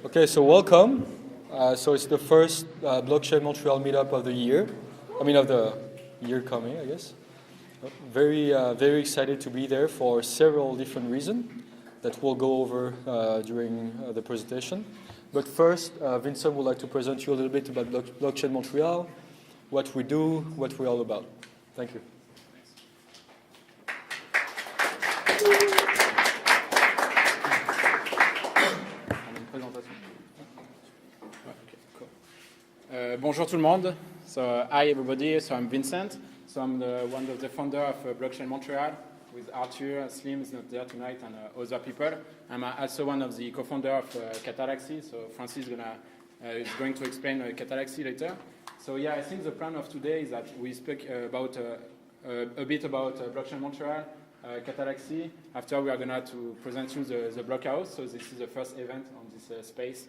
Okay, so welcome. So it's the first Blockchain Montreal meetup of the year. Of the year coming, I guess. Very excited to be there for several different reasons that we'll go over during the presentation. But first, Vincent would like to present you a little bit about Blockchain Montreal, what we do, what we're all about. Thank you. Bonjour tout le monde. So hi everybody. So I'm Vincent. So I'm one of the founder of Blockchain Montreal with Arthur. Slim is not there tonight, and other people. I'm also one of the co-founder of Catalaxy. So Francis is going to explain Catalaxy later. So yeah, I think the plan of today is that we speak about a bit about Blockchain Montreal, Catalaxy. After we are going to present you the Blockhouse. So this is the first event on this space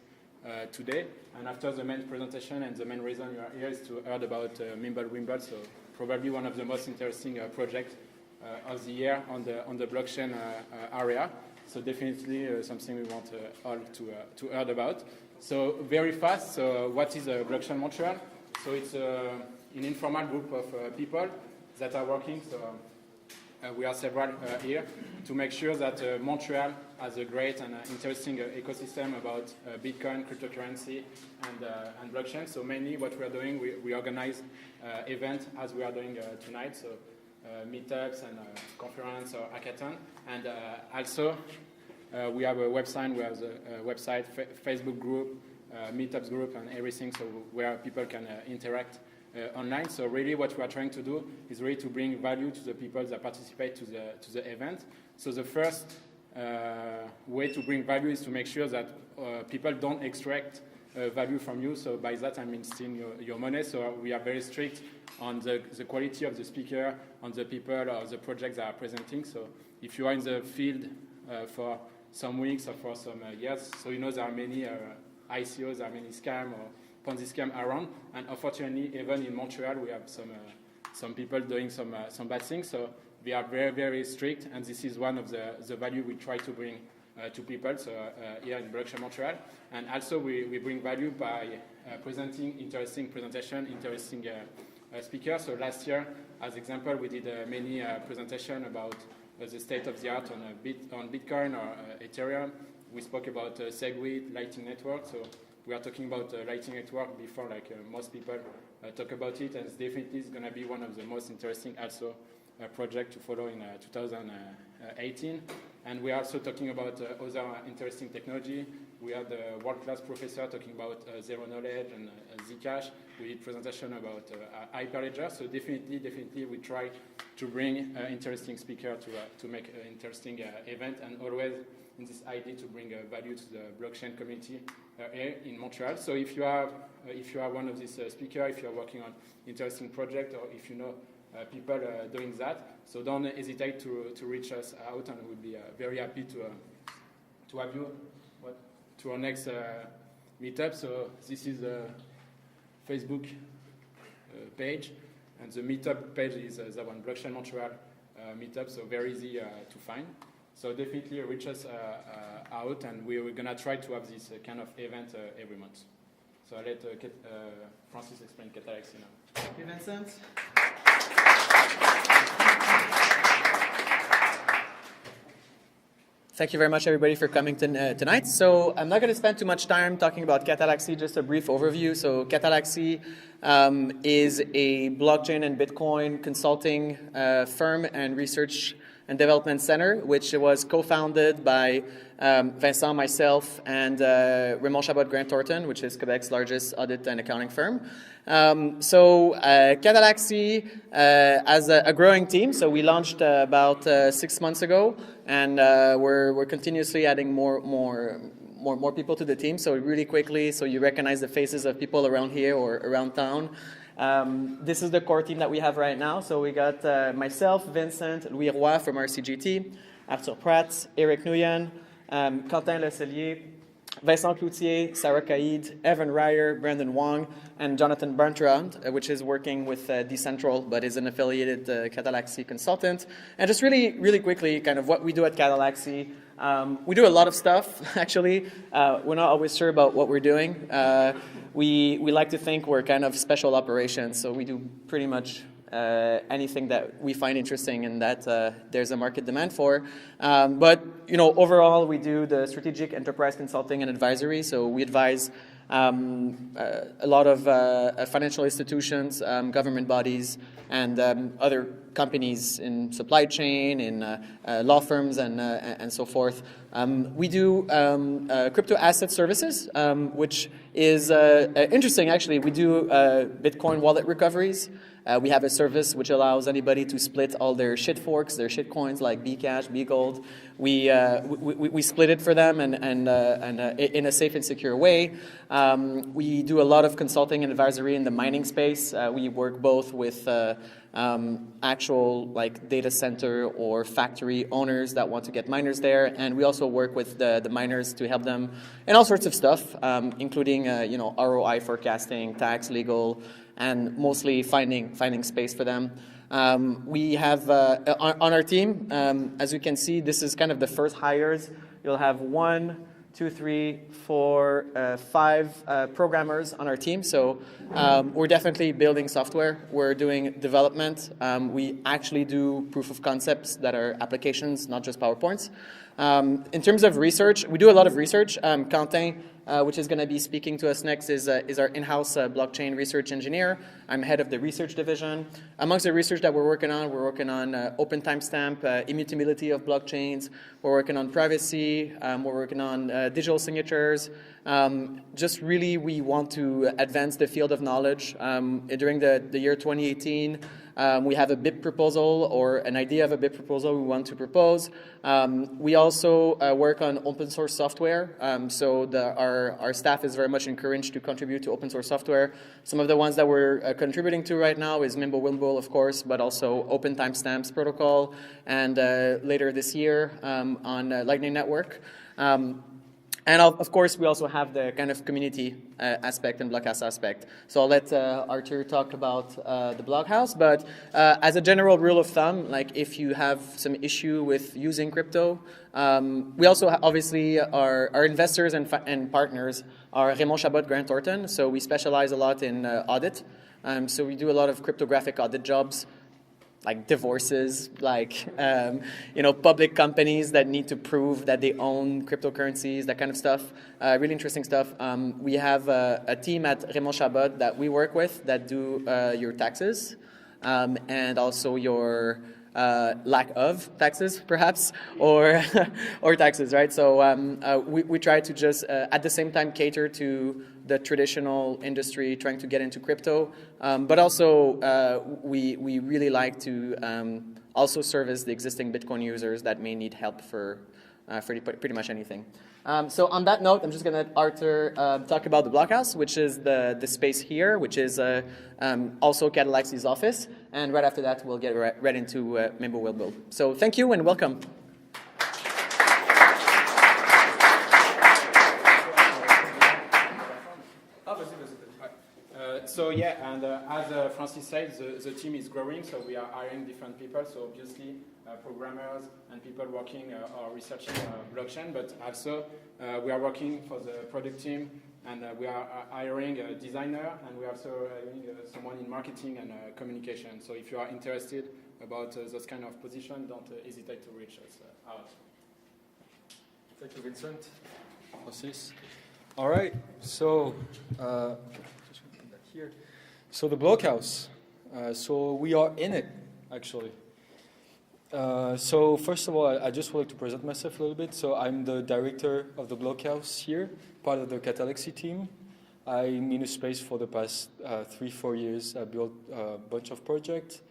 today. And after the main presentation, and the main reason you are here is to hear about Mimblewimble. So probably one of the most interesting projects of the year on the blockchain area. So definitely something we want all to hear about. So very fast. So what is Blockchain Montreal? So it's an informal group of people that are working. So we are several here to make sure that Montreal has a great and interesting ecosystem about Bitcoin, cryptocurrency, and blockchain. So mainly what we are doing, we organize events as we are doing tonight. So meetups and conference or hackathon. And also we have a website, Facebook group, meetups group, and everything. So where people can interact online. So really what we are trying to do is really to bring value to the people that participate to the event. So the first way to bring value is to make sure that people don't extract value from you. So by that I mean stealing your money. So we are very strict on the quality of the speaker, on the people or the projects that are presenting. So if you are in the field for some weeks or for some years, so you know there are many ICOs, there are many scams or Ponzi scam around, and unfortunately, even in Montreal, we have some people doing some bad things. So we are very strict, and this is one of the value we try to bring to people. So here in Blockchain Montreal, and also we bring value by presenting interesting presentation, interesting speakers. So last year, as example, we did many presentation about the state of the art on Bitcoin or Ethereum. We spoke about Segwit, Lightning Network. So we are talking about Lightning Network before, most people talk about it, and it's definitely going to be one of the most interesting also project to follow in 2018. And we are also talking about other interesting technology. We had a world-class professor talking about zero knowledge and Zcash. We did presentation about Hyperledger. So definitely we try to bring interesting speaker to make an interesting event, and always in this idea to bring value to the blockchain community here in Montreal. So if you are one of these speakers, if you are working on interesting project, or if you know people doing that, so don't hesitate to reach us out, and we'll be very happy to have you to our next meetup. So this is the Facebook page, and the meetup page is the one, Blockchain Montreal meetup, so very easy to find. So definitely reach us out, and we're going to try to have this kind of event every month. So I'll let Francis explain Catalaxy now. Thank you, Vincent. Thank you very much, everybody, for coming tonight. So I'm not going to spend too much time talking about Catalaxy, just a brief overview. So Catalaxy is a blockchain and Bitcoin consulting firm and research and development center, which was co-founded by Vincent, myself, and Raymond Chabot-Grant Thornton, which is Quebec's largest audit and accounting firm. So Catalaxy as a growing team. So we launched about 6 months ago, and we're continuously adding more people to the team. So really quickly, so you recognize the faces of people around here or around town. This is the core team that we have right now. So we got myself, Vincent, Louis Roy from RCGT, Arthur Pratt, Eric Nguyen, Quentin Le Cellier, Vincent Cloutier, Sarah Caid, Evan Ryer, Brandon Wong, and Jonathan Bertrand, which is working with Decentral, but is an affiliated Catalaxy consultant. And just really quickly, kind of what we do at Catalaxy. We do a lot of stuff, actually. We're not always sure about what we're doing. We like to think we're kind of special operations, so we do pretty much anything that we find interesting and that there's a market demand for. But overall, we do the strategic enterprise consulting and advisory. So we advise a lot of financial institutions, government bodies, and other companies in supply chain, in law firms, and so forth. We do crypto asset services, which is interesting, actually. We do Bitcoin wallet recoveries. We have a service which allows anybody to split all their shit forks, their shit coins like Bcash, Bgold. We split it for them and in a safe and secure way. We do a lot of consulting and advisory in the mining space. We work both with actual like data center or factory owners that want to get miners there, and we also work with the miners to help them in all sorts of stuff, including ROI forecasting, tax, legal, and mostly finding space for them. We have on our team, as you can see, this is kind of the first hires. You'll have 1, 2, 3, 4, 5 programmers on our team. So we're definitely building software. We're doing development. We actually do proof of concepts that are applications, not just PowerPoints. In terms of research, we do a lot of research. Quentin, which is going to be speaking to us next, is our in-house blockchain research engineer. I'm head of the research division. Amongst the research that we're working on open timestamp, immutability of blockchains. We're working on privacy. We're working on digital signatures. Just really, we want to advance the field of knowledge. During the year 2018, we have a BIP proposal or an idea of a BIP proposal we want to propose. We also work on open source software. So our staff is very much encouraged to contribute to open source software. Some of the ones that we're contributing to right now is Mimblewimble, of course, but also Open Timestamps Protocol, and later this year on Lightning Network. And of course, we also have the kind of community aspect and Blockhouse aspect. So I'll let Arthur talk about the Blockhouse. But as a general rule of thumb, like if you have some issue with using crypto, we also obviously our investors and partners are Raymond Chabot, Grant Thornton. So we specialize a lot in audit. So we do a lot of cryptographic audit jobs, like divorces, like public companies that need to prove that they own cryptocurrencies, that kind of stuff. Really interesting stuff. We have a team at Raymond Chabot that we work with that do your taxes and also your lack of taxes, perhaps, or or taxes, right? So we try to just at the same time cater to the traditional industry trying to get into crypto, but also we really like to also service the existing Bitcoin users that may need help for pretty much anything. So on that note, I'm just going to let Arthur talk about the Blockhouse, which is the space here, which is also Catalaxy's office. And right after that, we'll get right into Mimblewimble. So thank you and welcome. So yeah, and as Francis said, the team is growing, so we are hiring different people. So obviously programmers and people working or researching blockchain, but also we are working for the product team, and we are hiring a designer, and we are also hiring someone in marketing and communication. So if you are interested about those kind of positions, don't hesitate to reach us out. Thank you, Vincent. Francis. All right, so here. So the Blockhouse. So we are in it, actually. So first of all, I just would like to present myself a little bit. So I'm the director of the Blockhouse here, part of the Catalaxy team. I'm in a space for the past 3-4 years. I built a bunch of projects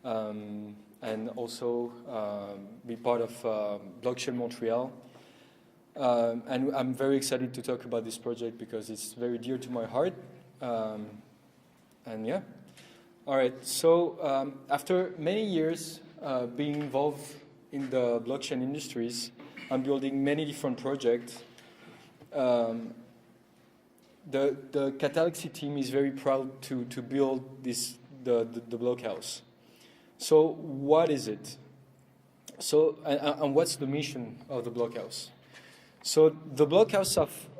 and also be part of Blockchain Montreal. And I'm very excited to talk about this project because it's very dear to my heart. And yeah. All right. So after many years being involved in the blockchain industries, I'm building many different projects. the Catalyxy team is very proud to build the blockhouse. So what is it? So and what's the mission of the blockhouse? So the blockhouse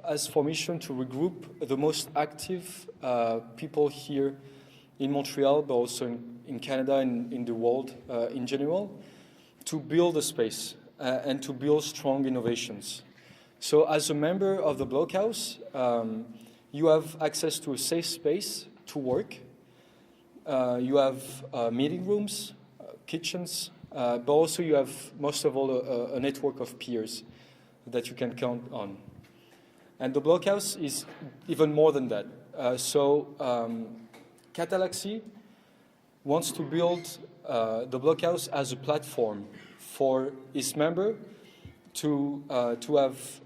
has for mission to regroup the most active people here in Montreal, but also in Canada and in the world in general, to build a space and to build strong innovations. So as a member of the blockhouse, you have access to a safe space to work. You have meeting rooms, kitchens, but also you have, most of all, a network of peers that you can count on. And the blockhouse is even more than that. Catalyxy wants to build the blockhouse as a platform for its member to have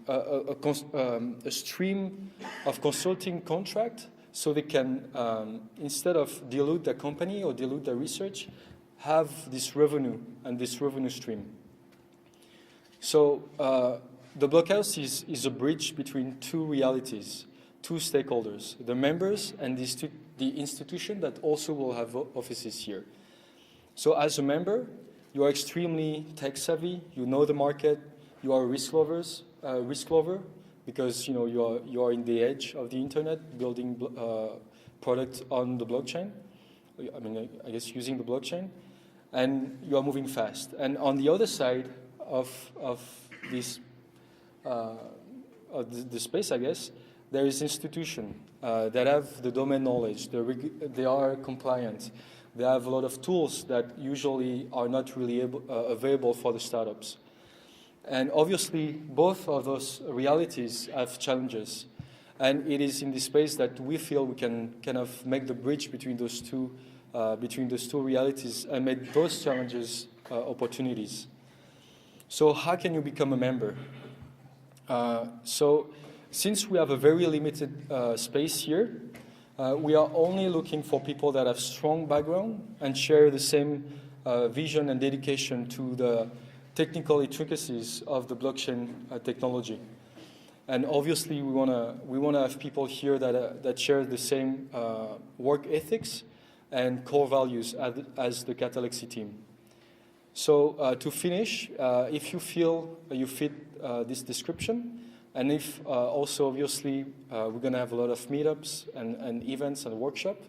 a stream of consulting contract, so they can, instead of dilute their company or dilute their research, have this revenue and this revenue stream. So the blockhouse is a bridge between two realities, two stakeholders, the members and the institution that also will have offices here. So as a member, you are extremely tech savvy, you know the market, you are a risk lover, because you are in the edge of the internet, building product on the blockchain. I guess using the blockchain, and you are moving fast. And on the other side of this the space, I guess, there is institution that have the domain knowledge. They are compliant. They have a lot of tools that usually are not really available for the startups. And obviously, both of those realities have challenges. And it is in this space that we feel we can kind of make the bridge between those two realities and make those challenges opportunities. So how can you become a member? So since we have a very limited space here, we are only looking for people that have strong background and share the same vision and dedication to the technical intricacies of the blockchain technology. And obviously, we wanna have people here that share the same work ethics and core values as the Catalyxy team. So to finish, if you feel you fit this description, and if also obviously we're going to have a lot of meetups and events and workshops.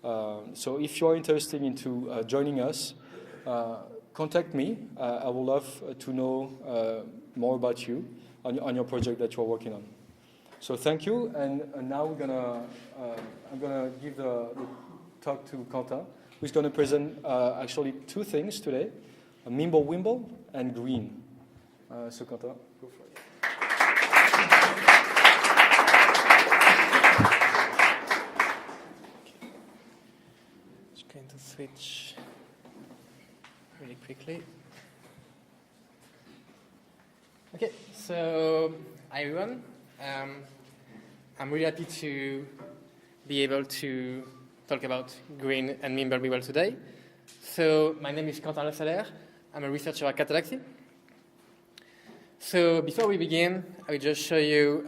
So if you're interested into joining us, contact me. I would love to know more about you on your project that you're working on. So thank you, and now I'm gonna give the talk to Quentin, who's going to present actually two things today: Mimblewimble and Grin. So Quentin, go for it. Just going to switch really quickly. Okay, so hi everyone. I'm really happy to be able to talk about Grin and Mimblewimble today. So my name is Quentin Sceller. I'm a researcher at Catalyxy. So before we begin, I will just show you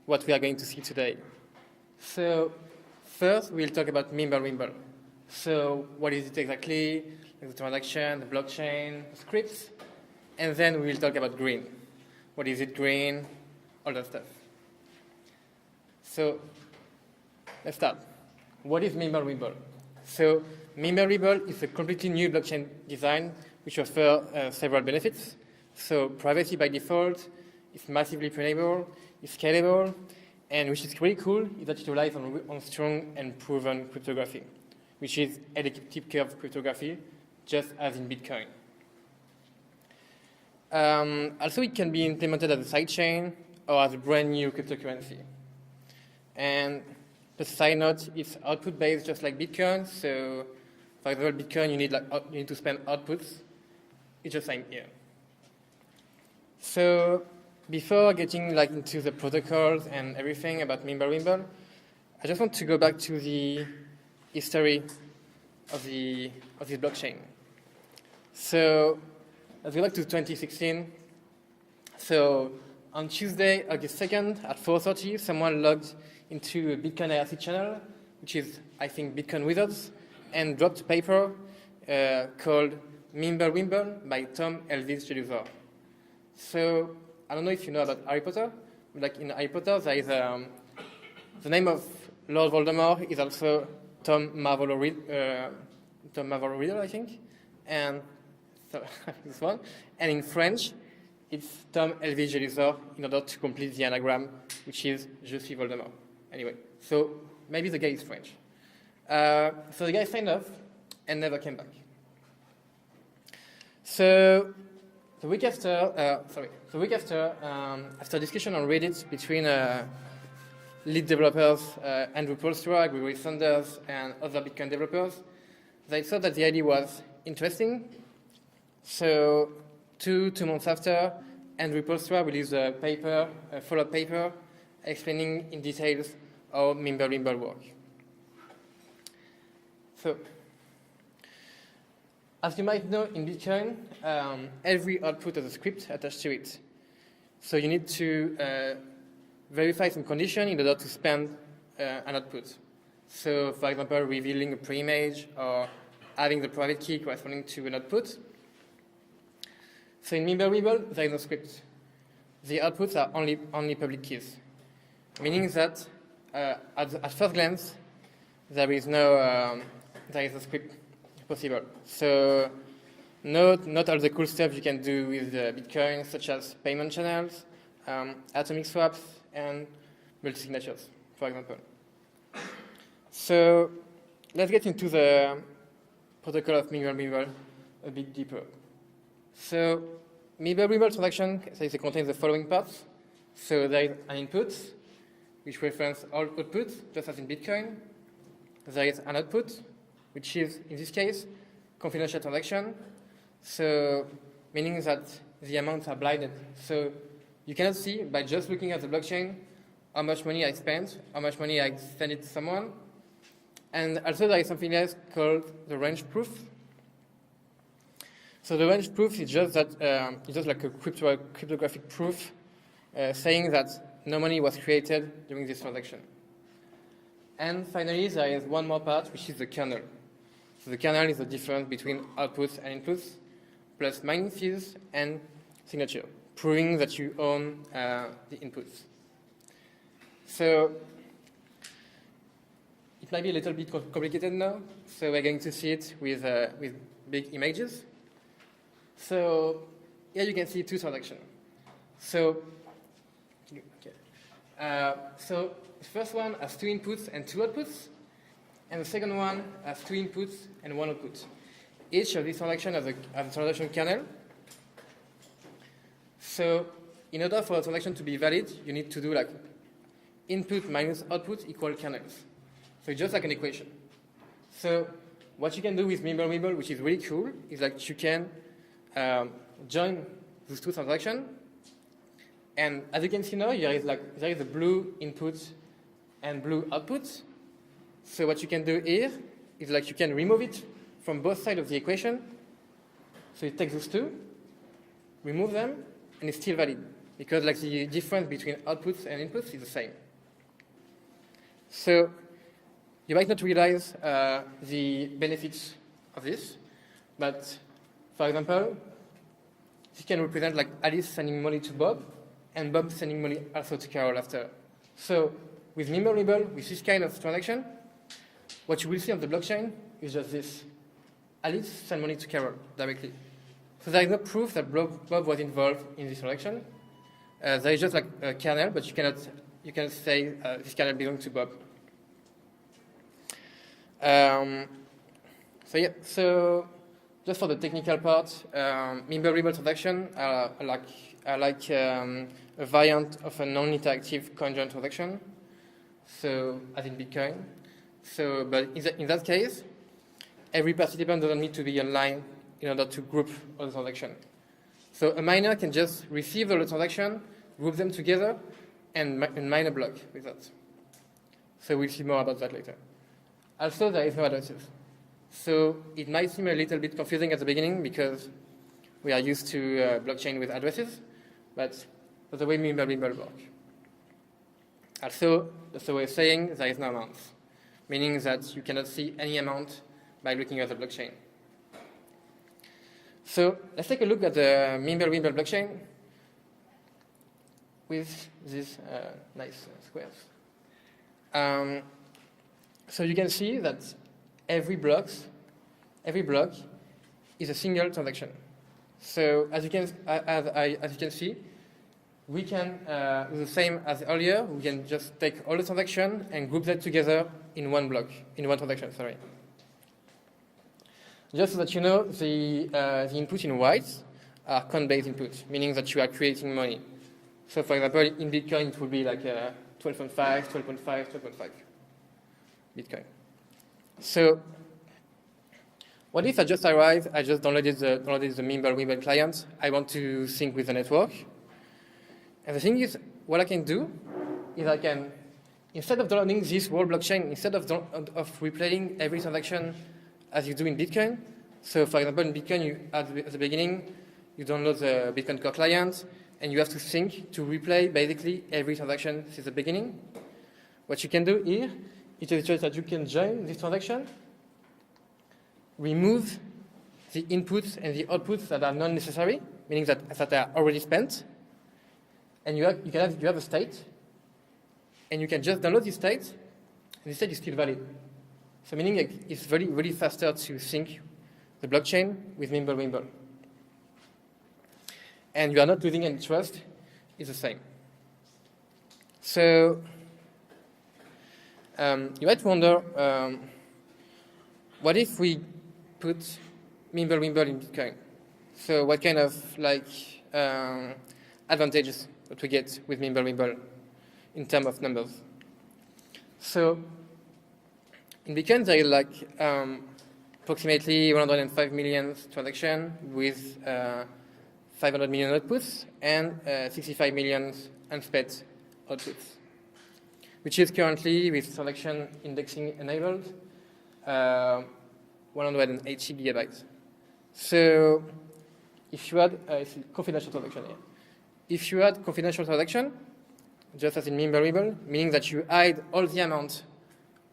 what we are going to see today. So first, we'll talk about Mimblewimble. So what is it exactly? The transaction, the blockchain, the scripts. And then we will talk about Grin. What is it, Grin? All that stuff. So let's start. What is Mimblewimble? So Mimblewimble is a completely new blockchain design which offers several benefits. So privacy by default, it's massively printable, it's scalable, and which is really cool is that it relies on strong and proven cryptography, which is elliptic curve cryptography, just as in Bitcoin. Also, it can be implemented as a sidechain or as a brand new cryptocurrency. And the side note, it's output-based just like Bitcoin. So, for example, Bitcoin, you need to spend outputs. It's just same here. So, before getting into the protocols and everything about Mimblewimble, I just want to go back to the history of this blockchain. So, let's go back to 2016. So, on Tuesday, August 2nd at 4:30, someone logged into a Bitcoin IRC channel, which is, I think, Bitcoin Wizards, and dropped a paper called Mimblewimble by Tom Elvis Jelusor. So I don't know if you know about Harry Potter, but like in Harry Potter, there is the name of Lord Voldemort is also Tom Marvolo Riddle, I think, and so this one. And in French, it's Tom Elvis Jelusor in order to complete the anagram, which is Je suis Voldemort. Anyway, so maybe the guy is French. So the guy signed off and never came back. So the week after, after discussion on Reddit between lead developers, Andrew Polstra, Gregory Sanders, and other Bitcoin developers, they thought that the idea was interesting. So two months after, Andrew Polstra released a paper, a follow-up paper, explaining in details how Mimblewimble works. So, as you might know, in Bitcoin, every output has a script attached to it. So you need to verify some condition in order to spend an output. So, for example, revealing a pre-image or having the private key corresponding to an output. So in Mimblewimble, there is no script. The outputs are only public keys, meaning that at first glance, there is no script possible. So not all the cool stuff you can do with Bitcoin, such as payment channels, atomic swaps, and multi-signatures, for example. So let's get into the protocol of Mimblewimble a bit deeper. So Mimblewimble transaction contains the following parts. So there is an input, which references all outputs, just as in Bitcoin. There is an output, which is, in this case, confidential transaction. So meaning that the amounts are blinded. So you cannot see, by just looking at the blockchain, how much money I spent, how much money I sent it to someone. And also there is something else called the range proof. So the range proof is just that it's just like a cryptographic proof saying that no money was created during this transaction. And finally, there is one more part, which is the kernel. So the kernel is the difference between outputs and inputs, plus mining fees and signature, proving that you own the inputs. So it might be a little bit complicated now, so we're going to see it with big images. So here you can see two transactions. So the first one has two inputs and two outputs, and the second one has two inputs and one output. Each of these transactions has a transaction kernel. So in order for a transaction to be valid, you need to do like input minus output equal kernels. So it's just like an equation. So what you can do with Mimblewimble, which is really cool, is that you can join those two transactions. And as you can see now, there is a blue input and blue output. So what you can do here is like you can remove it from both sides of the equation. So you take those two, remove them, and it's still valid because like the difference between outputs and inputs is the same. So you might not realize the benefits of this, but for example, this can represent like Alice sending money to Bob, and Bob sending money also to Carol after. So with Mimblewimble, with this kind of transaction, what you will see on the blockchain is just this. Alice sent money to Carol directly. So there is no proof that Bob was involved in this transaction. There is just like a kernel, but you cannot say this kernel belongs to Bob. So just for the technical part, Mimblewimble transaction are like a variant of a non-interactive conjoint transaction, so as in Bitcoin. So, but in that case, every participant doesn't need to be online in order to group all the transactions. So a miner can just receive all the transactions, group them together, and mine a block with that. So we'll see more about that later. Also, there is no addresses. So it might seem a little bit confusing at the beginning because we are used to blockchain with addresses, but the way Mimblewimble works. Also, that's the way of saying there is no amount, meaning that you cannot see any amount by looking at the blockchain. So let's take a look at the Mimblewimble blockchain with these nice squares. So you can see that every block is a single transaction. So as you can see, we can do the same as earlier. We can just take all the transactions and group them together in one block, in one transaction. Sorry. Just so that you know, the input in white are coin-based inputs, meaning that you are creating money. So for example, in Bitcoin, it would be like 12.5, 12.5, 12.5 Bitcoin. So what if I just arrived, I just downloaded the Mimblewimble client, I want to sync with the network. And the thing is, what I can do is I can, instead of downloading this whole blockchain, instead of replaying every transaction as you do in Bitcoin, so for example, in Bitcoin, at the beginning, you download the Bitcoin Core client, and you have to sync to replay basically every transaction since the beginning. What you can do here is just that you can join this transaction, remove the inputs and the outputs that are not necessary, meaning that are already spent, and you have a state, and you can just download this state, and the state is still valid. So meaning it's very, really faster to sync the blockchain with Mimblewimble. And you are not losing any trust, it's the same. So you might wonder, what if we put Mimblewimble in Bitcoin? So what kind of advantages that we get with Mimblewimble in terms of numbers? So in Bitcoin, there is approximately 105 million transactions with 500 million outputs and 65 million unspent outputs, which is currently, with transaction indexing enabled, 180 gigabytes. So if you had it's a confidential transaction here. If you had confidential transaction, just as in Mimblewimble, meaning that you hide all the amount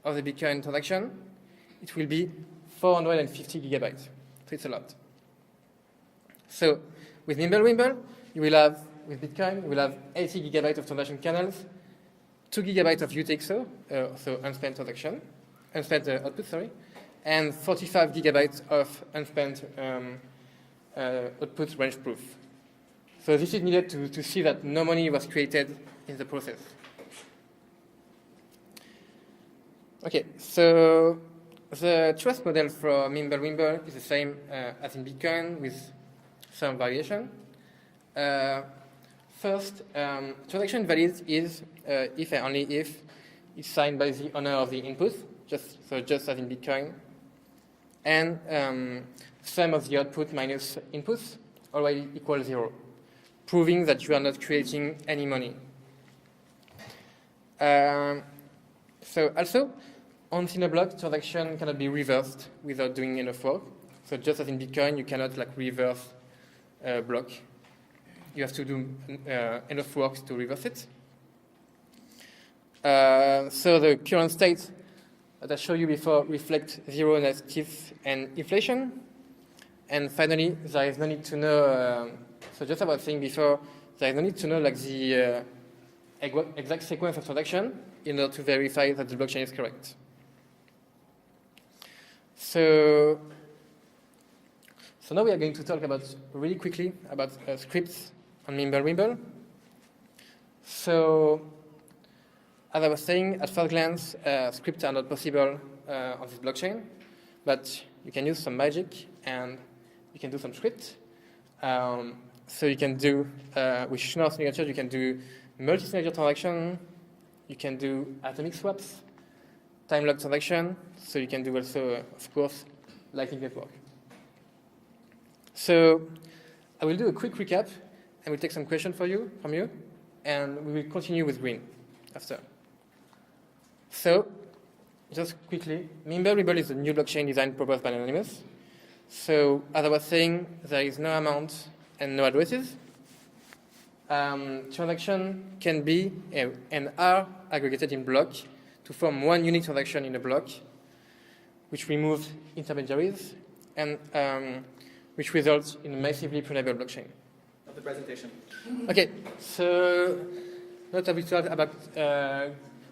of the Bitcoin transaction, it will be 450 gigabytes. So it's a lot. So with Mimblewimble, you will have, with Bitcoin, you will have 80 gigabytes of transaction channels, 2 gigabytes of UTXO, so unspent output, sorry, and 45 gigabytes of unspent output range proof. So this is needed to see that no money was created in the process. Okay, so the trust model for Mimblewimble is the same as in Bitcoin with some variation. First, transaction valid is if and only if it's signed by the owner of the input, just as in Bitcoin, and sum of the output minus inputs already equals 0, proving that you are not creating any money. So also, on thin block, transaction cannot be reversed without doing enough work. So just as in Bitcoin, you cannot reverse a block. You have to do enough work to reverse it. So the current state that I showed you before reflects zero negative and inflation. And finally, there is no need to know, so just as I was saying before, there is no need to know the exact sequence of transaction in order to verify that the blockchain is correct. So now we are going to talk about really quickly about scripts on Mimblewimble. So as I was saying, at first glance, scripts are not possible on this blockchain, but you can use some magic and you can do some scripts. So you can do, with Schnorr signature, you can do multi-signature transaction, you can do atomic swaps, time-lock transaction, so you can do also, of course, Lightning Network. So I will do a quick recap, and we'll take some questions from you, and we will continue with Grin after. So, just quickly, Mimblewimble is a new blockchain design proposed by Anonymous. So, as I was saying, there is no amount and no addresses. transaction can be and are aggregated in block to form one unique transaction in a block, which removes intermediaries and which results in a massively printable blockchain. Of the presentation. Okay, so not a bit about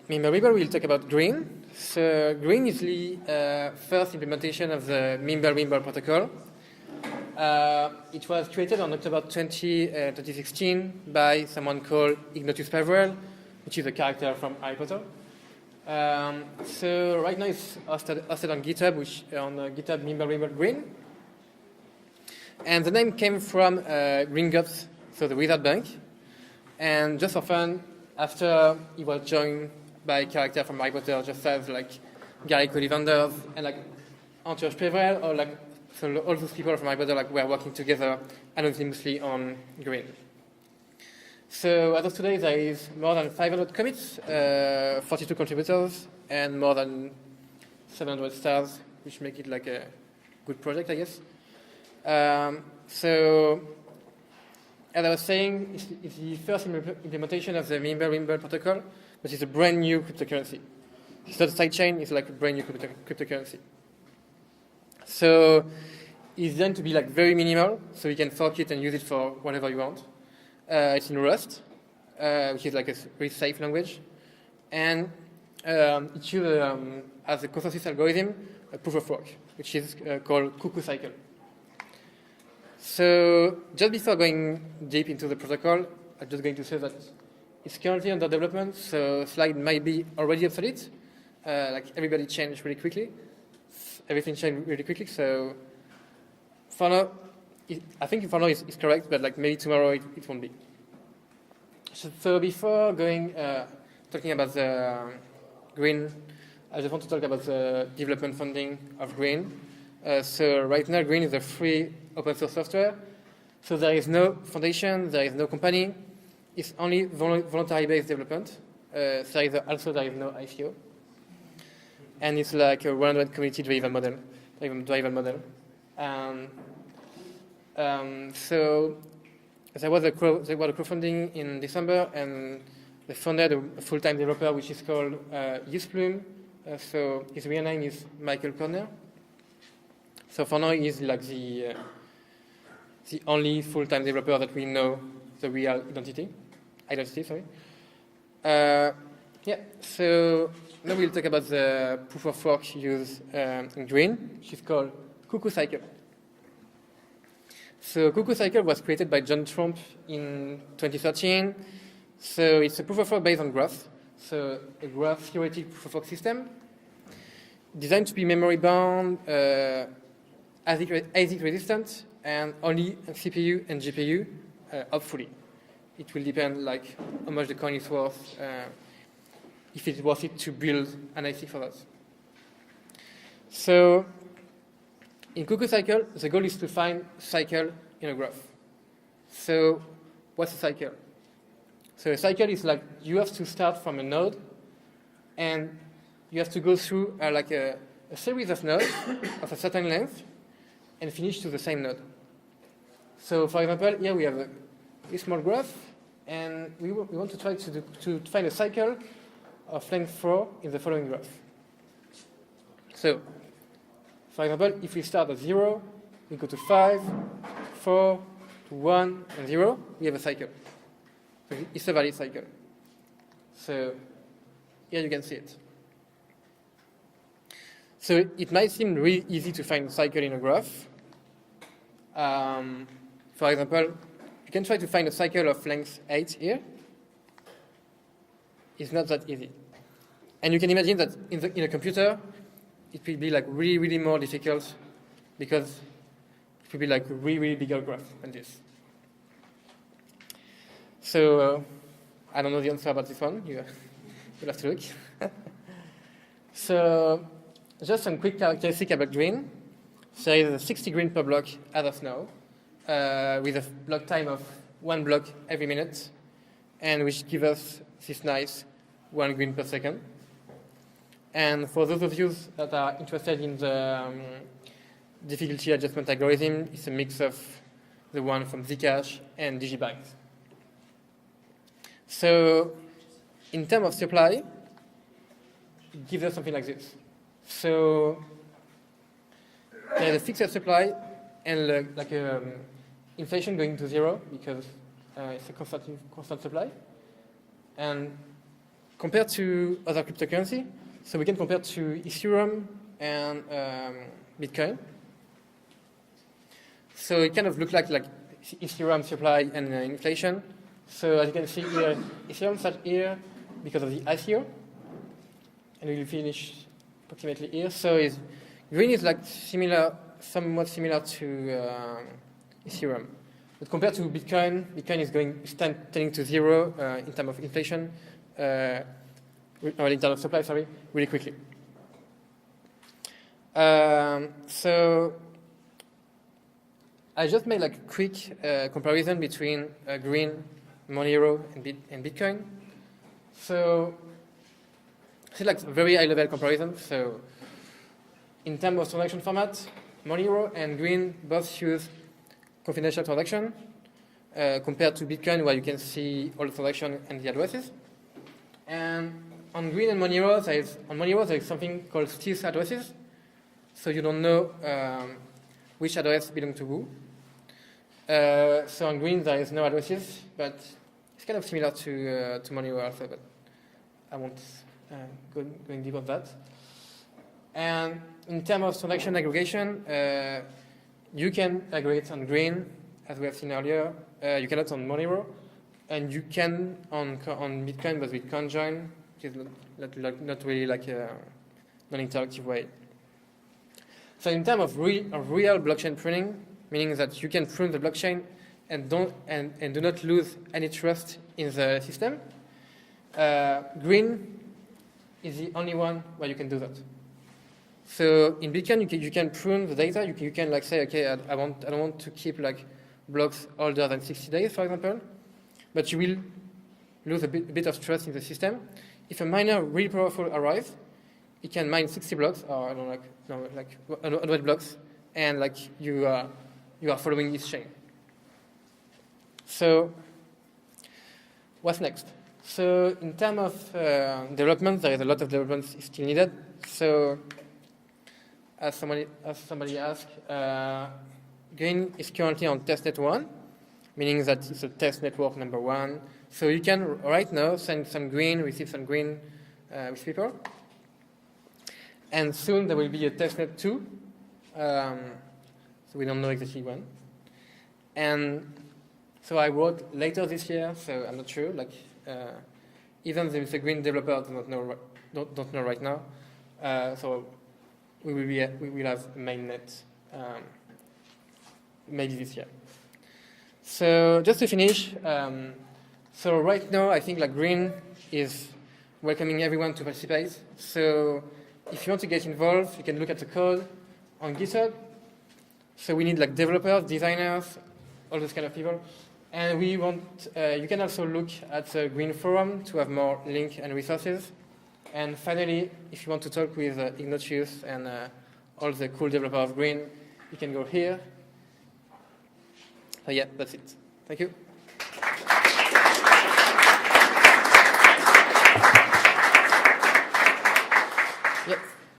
Mimblewimble, we'll talk about Grin. So Grin is the first implementation of the Mimblewimble protocol. It was created on October 2016 by someone called Ignatius Pavrel, which is a character from Harry Potter. So right now it's hosted on GitHub, which on GitHub Mimblewimble Grin. And the name came from Gringotts, so the wizard bank. And just for fun, after he was joined by a character from Harry Potter, just as like Gary Ollivanders and like Antioch Pevrel, or like so all those people from Harry Potter like were working together anonymously on Grin. So as of today, there is more than 500 commits, 42 contributors, and more than 700 stars, which make it like a good project, I guess. So, as I was saying, it's the first implementation of the Mimblewimble protocol, but it's a brand new cryptocurrency. It's not a sidechain, it's like a brand new cryptocurrency. So, it's designed to be like very minimal, so you can fork it and use it for whatever you want. It's in Rust, which is like a very safe language. And it uses, as a consensus algorithm, a proof of work, which is called cuckoo cycle. So just before going deep into the protocol, I'm just going to say that it's currently under development, so slide might be already obsolete. Like everybody changed really quickly. Everything changed really quickly, so for now, I think for now it's correct, but like maybe tomorrow it won't be. So before going, talking about the Grin, I just want to talk about the development funding of Grin. So right now, Grin is a free open source software. So there is no foundation, there is no company. It's only voluntary-based development. So there is no ICO. And it's like a 100 community-driven model. So there was a crowdfunding in December, and they founded a full-time developer, which is called Plume. So his real name is Michael Corner. So for now, he's like the only full-time developer that we know the real identity. Yeah. So now we'll talk about the proof of work used in Grin, which is called Cuckoo Cycle. So Cuckoo Cycle was created by John Trump in 2013. So it's a proof of work based on graph. So a graph theoretic proof of work system designed to be memory bound, ASIC resistant, and only CPU and GPU, hopefully. It will depend like how much the coin is worth, if it's worth it to build an ASIC for that. So in Cuckoo Cycle, the goal is to find cycle in a graph. So what's a cycle? So a cycle is like you have to start from a node, and you have to go through like a series of nodes of a certain length and finish to the same node. So for example, here we have a small graph, and we want to try to find a cycle of length 4 in the following graph. So for example, if we start at 0, we go to 5, 4, to 1, and 0, we have a cycle. So it's a valid cycle. So here you can see it. So it might seem really easy to find a cycle in a graph. For example, you can try to find a cycle of length 8 here. It's not that easy. And you can imagine that in a computer, it will be like really, really more difficult because it will be like a really, really bigger graph than this. So I don't know the answer about this one. You'll have to look. So just some quick characteristics about Grin. So there is 60 Grin per block as of now, with a block time of 1 block every minute, and which gives us this nice 1 Grin per second. And for those of you that are interested in the difficulty adjustment algorithm, it's a mix of the one from Zcash and digibyte. So in terms of supply, it gives us something like this. So there's a fixed supply and inflation going to zero because it's a constant supply. And compared to other cryptocurrency, so we can compare to Ethereum and Bitcoin. So it kind of looks like Ethereum supply and inflation. So as you can see here, Ethereum starts here because of the ICO, and we will finish approximately here. So Grin is like somewhat similar to Ethereum. But compared to Bitcoin, Bitcoin is tending to zero in terms of inflation, or in terms of supply, sorry, really quickly. So I just made like a quick comparison between Grin, Monero, and Bitcoin. So this is like a very high-level comparison. So in terms of transaction format, Monero and Grin both use confidential transaction compared to Bitcoin, where you can see all the transactions and the addresses. And on Grin and Monero, there is something called stealth addresses. So you don't know which address belongs to who. So on Grin, there is no addresses, but it's kind of similar to Monero also, but I won't go deep on that. And in terms of transaction aggregation, you can aggregate on Grin, as we have seen earlier. You cannot on Monero, and you can on Bitcoin, but with conjoin, which is not really like a non-interactive way. So in terms of real blockchain pruning, meaning that you can prune the blockchain and do not lose any trust in the system, Grin is the only one where you can do that. So in Bitcoin, you can prune the data. You can like say, okay, I don't want to keep like blocks older than 60 days, for example, but you will lose a bit of trust in the system. If a miner really powerful arrives, it can mine 60 blocks, or I don't know, like 100 blocks, and like you are following this chain. So what's next? So in terms of development, there is a lot of development still needed. So as somebody asked, Grin is currently on testnet 1, meaning that it's a test network number 1. So you can right now send some Grin, receive some Grin with people. And soon there will be a testnet 2. So we don't know exactly when. And so I wrote later this year, so I'm not sure. Like even the Grin developer don't know right now. So we will have mainnet maybe this year. So just to finish, so right now I think like Grin is welcoming everyone to participate. So if you want to get involved, you can look at the code on GitHub. So we need like developers, designers, all those kind of people. And we want, you can also look at the Grin forum to have more links and resources. And finally, if you want to talk with Ignatius and all the cool developers of Grin, you can go here. So yeah, that's it. Thank you.